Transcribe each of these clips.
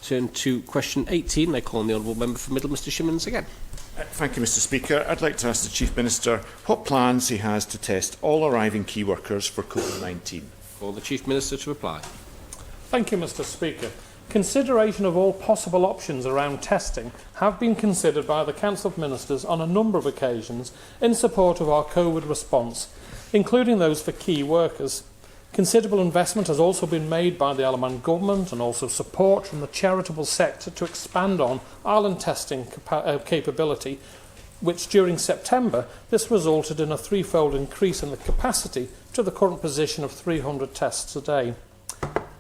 Turn to question 18. I call on the Honourable Member for Middle, Mr Shimmins again. Thank you, Mr Speaker. I'd like to ask the Chief Minister what plans he has to test all arriving key workers for Covid-19. Call the Chief Minister to reply. Thank you, Mr Speaker. Consideration of all possible options around testing have been considered by the Council of Ministers on a number of occasions in support of our COVID response, including those for key workers. Considerable investment has also been made by the Isle of Man Government and also support from the charitable sector to expand on island testing capability, which during September this resulted in a threefold increase in the capacity to the current position of 300 tests a day.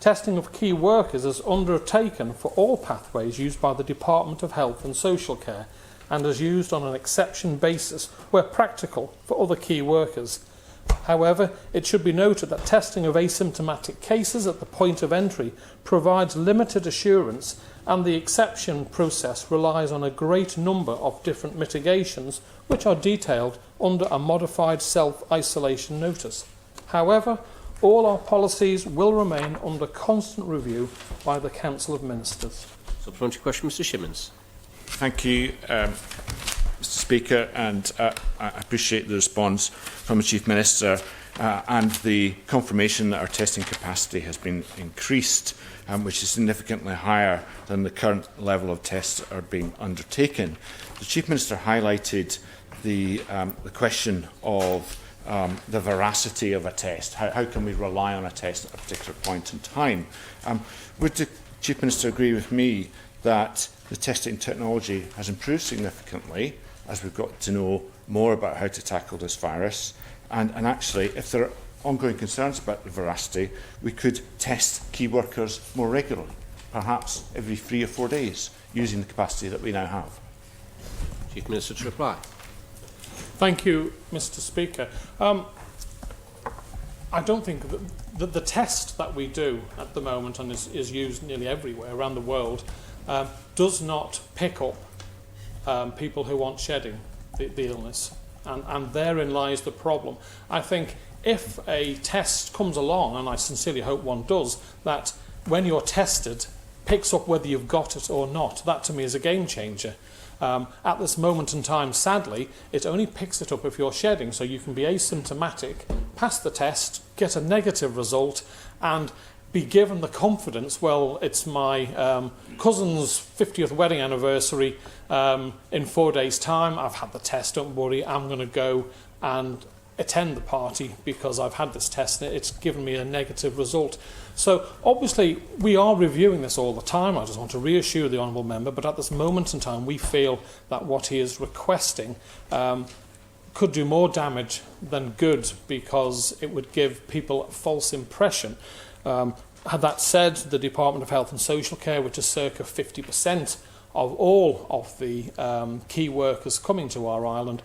Testing of key workers is undertaken for all pathways used by the Department of Health and Social Care and is used on an exception basis where practical for other key workers. However, it should be noted that testing of asymptomatic cases at the point of entry provides limited assurance, and the exception process relies on a great number of different mitigations which are detailed under a modified self-isolation notice. However, all our policies will remain under constant review by the Council of Ministers. Supplementary question, Mr Shimmins. Thank you, Mr Speaker, and I appreciate the response from the Chief Minister and the confirmation that our testing capacity has been increased, which is significantly higher than the current level of tests that are being undertaken. The Chief Minister highlighted the question of the veracity of a test. How can we rely on a test at a particular point in time? Would the Chief Minister agree with me that the testing technology has improved significantly as we've got to know more about how to tackle this virus? And actually, if there are ongoing concerns about the veracity, we could test key workers more regularly, perhaps every 3 or 4 days, using the capacity that we now have. Chief Minister to reply. Thank you, Mr Speaker. I don't think that the test that we do at the moment and is used nearly everywhere around the world does not pick up people who aren't shedding the illness. And therein lies the problem. I think if a test comes along, and I sincerely hope one does, that when you're tested, picks up whether you've got it or not, that to me is a game changer. At this moment in time, sadly, it only picks it up if you're shedding, so you can be asymptomatic, pass the test, get a negative result, and be given the confidence, well, it's my cousin's 50th wedding anniversary in 4 days' time, I've had the test, don't worry, I'm going to go and attend the party because I've had this test and it's given me a negative result. So obviously we are reviewing this all the time. I just want to reassure the Honourable Member, but at this moment in time we feel that what he is requesting could do more damage than good, because it would give people a false impression. That said, the Department of Health and Social Care, which is circa 50% of all of the key workers coming to our island,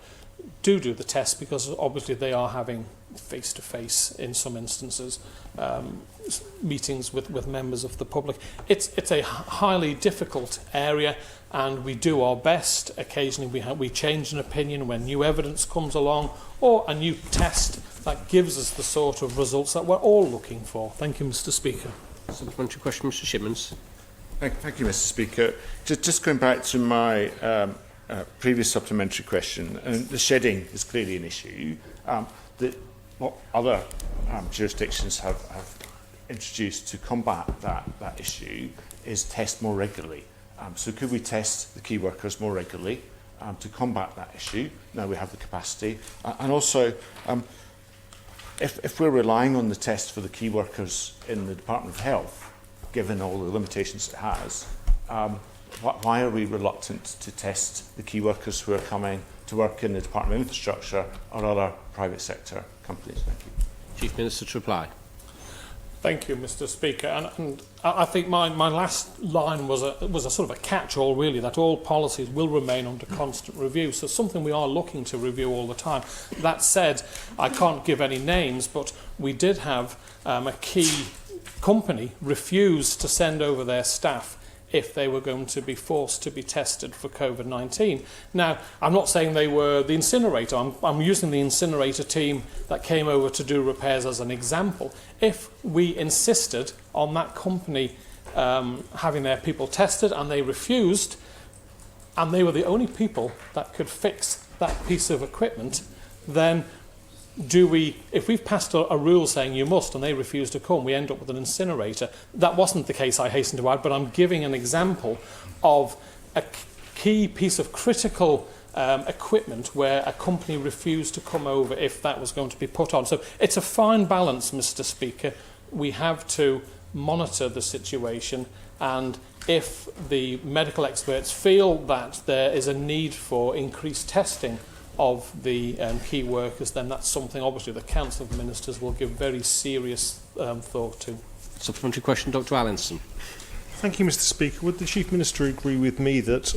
do the test, because obviously they are having face-to-face, in some instances, meetings with members of the public. It's a highly difficult area, and we do our best. Occasionally we change an opinion when new evidence comes along, or a new test that gives us the sort of results that we're all looking for. Thank you, Mr Speaker. Supplementary question, Mr Shimmins. Thank you, Mr Speaker. Just going back to my previous supplementary question, and the shedding is clearly an issue. What other jurisdictions have introduced to combat that issue is test more regularly. So could we test the key workers more regularly to combat that issue? Now we have the capacity. And also, if we're relying on the test for the key workers in the Department of Health, given all the limitations it has, why are we reluctant to test the key workers who are coming to work in the Department of Infrastructure or other private sector companies? Thank you. Chief Minister to reply. Thank you, Mr Speaker. And I think my last line was a sort of a catch-all, really, that all policies will remain under constant review. So something we are looking to review all the time. That said, I can't give any names, but we did have a key company refuse to send over their staff if they were going to be forced to be tested for COVID-19. Now, I'm not saying they were the incinerator. I'm using the incinerator team that came over to do repairs as an example. If we insisted on that company having their people tested, and they refused, and they were the only people that could fix that piece of equipment, then if we've passed a rule saying you must and they refuse to come, we end up with an incinerator. That wasn't the case, I hasten to add, but I'm giving an example of a key piece of critical equipment where a company refused to come over if that was going to be put on. So it's a fine balance, Mr. Speaker. We have to monitor the situation, and if the medical experts feel that there is a need for increased testing of the key workers, then that's something obviously the Council of Ministers will give very serious thought to. Supplementary question, Dr Allinson. Thank you, Mr. Speaker. Would the Chief Minister agree with me that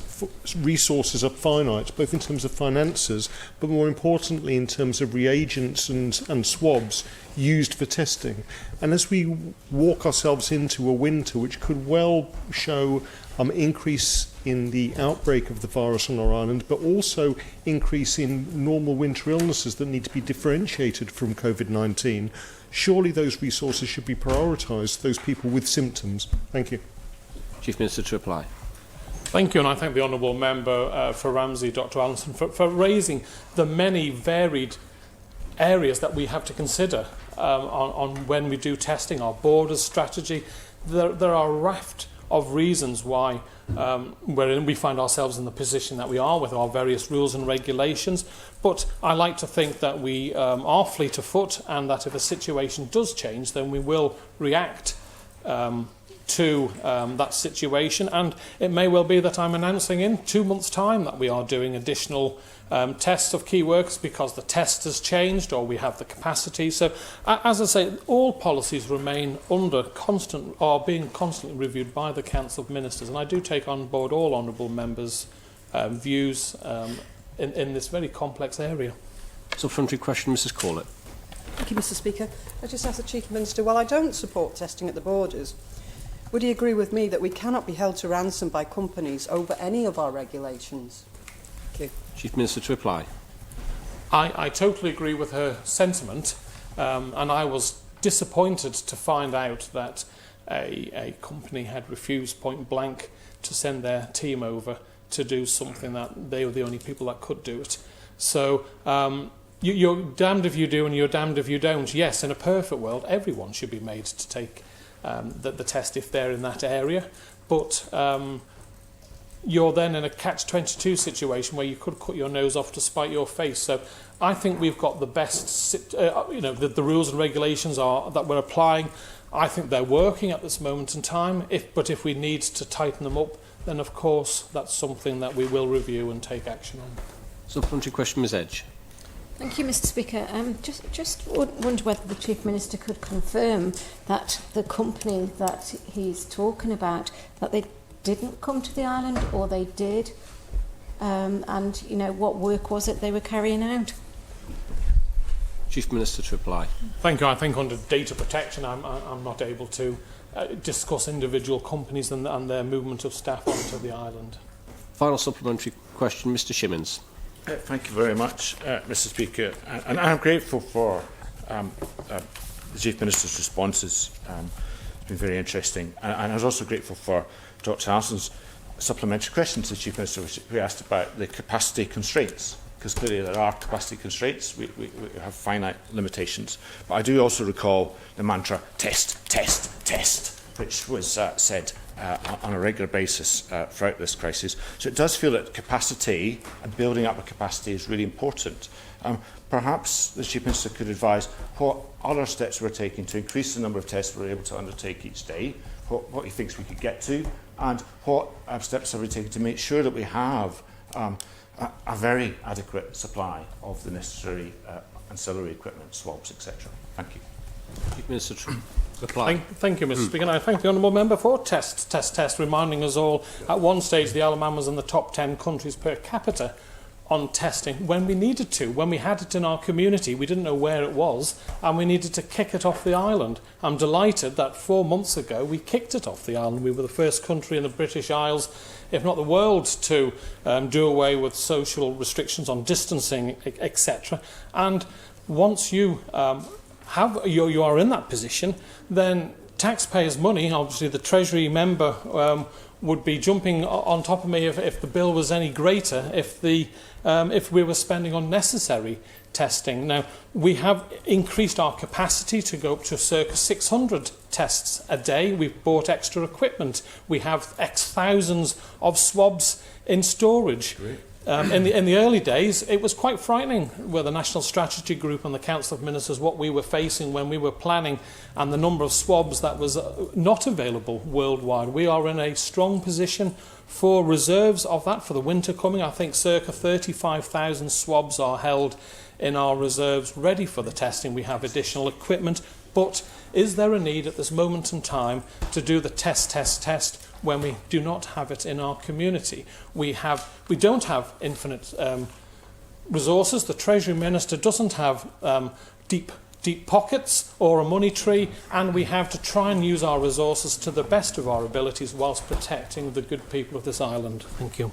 resources are finite, both in terms of finances, but more importantly in terms of reagents and swabs used for testing? And as we walk ourselves into a winter which could well show increase in the outbreak of the virus on our island, but also increase in normal winter illnesses that need to be differentiated from Covid-19, surely those resources should be prioritised, those people with symptoms. Thank you. Chief Minister to reply. Thank you, and I thank the Honourable Member for Ramsey, Dr Allinson, for raising the many varied areas that we have to consider on when we do testing, our borders strategy. There are a raft of reasons why wherein we find ourselves in the position that we are with our various rules and regulations, but I like to think that we are fleet of foot, and that if a situation does change, then we will react to that situation, and it may well be that I'm announcing in 2 months' time that we are doing additional tests of key workers because the test has changed or we have the capacity. So, as I say, all policies remain being constantly reviewed by the Council of Ministers, and I do take on board all honourable members' views in this very complex area. Supplementary question, Mrs Corlett. Thank you, Mr. Speaker. I just ask the Chief Minister, while I don't support testing at the borders, would he agree with me that we cannot be held to ransom by companies over any of our regulations? Thank you. Chief Minister to reply. I totally agree with her sentiment, and I was disappointed to find out that a company had refused point blank to send their team over to do something that they were the only people that could do it. So you're damned if you do and you're damned if you don't. Yes, in a perfect world, everyone should be made to take the test if they're in that area, but you're then in a catch-22 situation where you could cut your nose off to spite your face. So I think we've got the best, the rules and regulations that we're applying. I think they're working at this moment in time. But if we need to tighten them up, then of course that's something that we will review and take action on. Supplementary question, Ms Edge. Thank you, Mr. Speaker. Just wonder whether the Chief Minister could confirm that the company that he's talking about, that they didn't come to the island or they did, and what work was it they were carrying out? Chief Minister to reply. Thank you. I think under data protection, I'm not able to discuss individual companies and their movement of staff onto the island. Final supplementary question, Mr Shimmins. Thank you very much, Mr Speaker. And I'm grateful for the Chief Minister's responses. It's been very interesting. And I was also grateful for Dr Allison's supplementary question to the Chief Minister, which we asked about the capacity constraints, because clearly there are capacity constraints. We have finite limitations. But I do also recall the mantra, test, test, test, which was said on a regular basis throughout this crisis. So it does feel that capacity and building up a capacity is really important. Perhaps the Chief Minister could advise what other steps we're taking to increase the number of tests we're able to undertake each day, what he thinks we could get to, and what steps are we taking to make sure that we have a very adequate supply of the necessary ancillary equipment, swabs, etc. Thank you. Chief Minister to reply. Thank you, Mr Speaker. And I thank the Honourable Member for test, reminding us all at one stage the Isle of Man was in the top 10 countries per capita on testing when we needed to. When we had it in our community, we didn't know where it was, and we needed to kick it off the island. I'm delighted that 4 months ago we kicked it off the island. We were the first country in the British Isles, if not the world, to do away with social restrictions on distancing, etc. And once you you are in that position, then taxpayers' money. Obviously, the Treasury member would be jumping on top of me if the bill was any greater, if we were spending unnecessary testing. Now, we have increased our capacity to go up to circa 600 tests a day. We've bought extra equipment. We have X thousands of swabs in storage. In the early days, it was quite frightening with the National Strategy Group and the Council of Ministers what we were facing when we were planning and the number of swabs that was not available worldwide. We are in a strong position for reserves of that for the winter coming. I think circa 35,000 swabs are held in our reserves ready for the testing. We have additional equipment, but is there a need at this moment in time to do the test when we do not have it in our community? We don't have infinite resources. The Treasury Minister doesn't have deep pockets or a money tree, and we have to try and use our resources to the best of our abilities whilst protecting the good people of this island. Thank you.